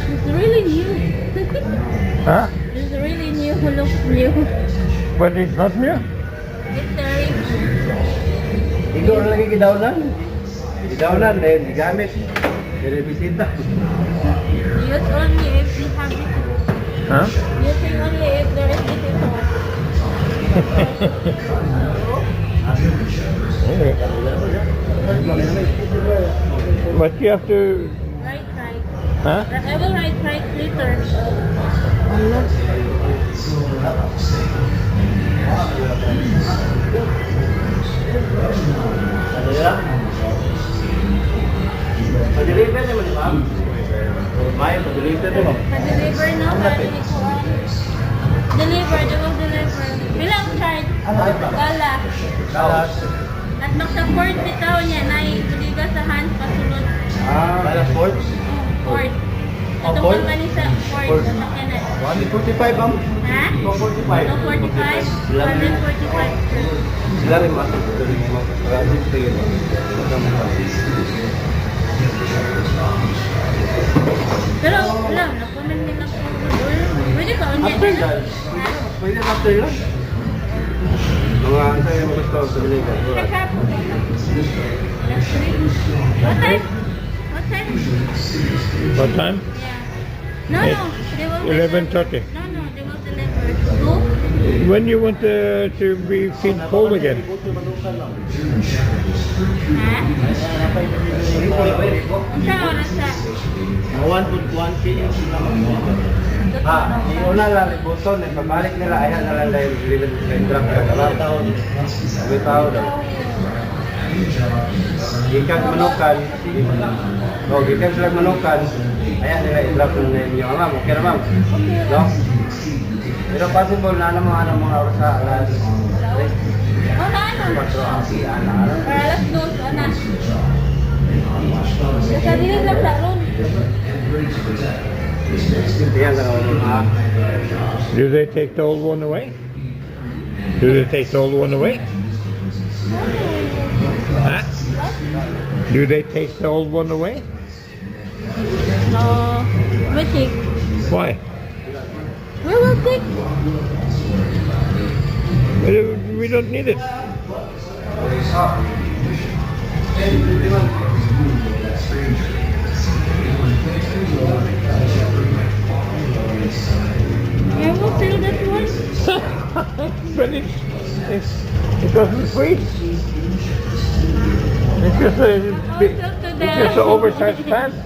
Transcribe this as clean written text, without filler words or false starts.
It's really new. Huh? It's really new. Looks new. But it's not new? It's very new. Ikaw na lagi gidawnan. Gidawnan dahil gigamit. Dari bisita. Use only if you have it. Huh? Using only if there is visitor. Okay. But you have to... Right. Huh? I will write later. Pag-deliver naman, ma'am. May pag-deliver naman. Pa-deliver na. Deliver. They will deliver. Bilang charge. Gala. Kalas. At magsa-port bitaw niya na ibuliga sa hands pasulod. Kalas port? Port. Ito port? pa man sa port. Port. Sasakyan na. 145, ma'am. Ha? 245. 245. 145. Sila rin, ma'am. Maraming sige. Pero wala. Nakunan nila po. Pwede ka unya After nila. that. Ha? Pwede after lang. Mga antay yung gusto sa deliver. Kakap. Last week. What time? What time? What time? Yeah. No. They will 11:30. No. They will deliver. 2? When you want to be feet cold again? Ha? Unsa oras sa? 1 p.m. Yung una lang, ibuton, pabalik nila, ayan na lang dahil deliver sa truck ka nalang. May tao daw. Gikan manukan, gikan sila manukan, ayan nila i-drop na inyo. Ma'am, okay na ma'am? No? Pero possible na mga oras sa alas. Oh, na ano? 4 ana. Para alas 2, ana. Sa dilim lang sa ron. Ayan na mga. Do they take the old one away? Do they take the old one away? Huh? Do they take the old one away? No. We take. Why? We will take. We don't need it. I will fill that one. But it doesn't freeze. It's just an oversized pants.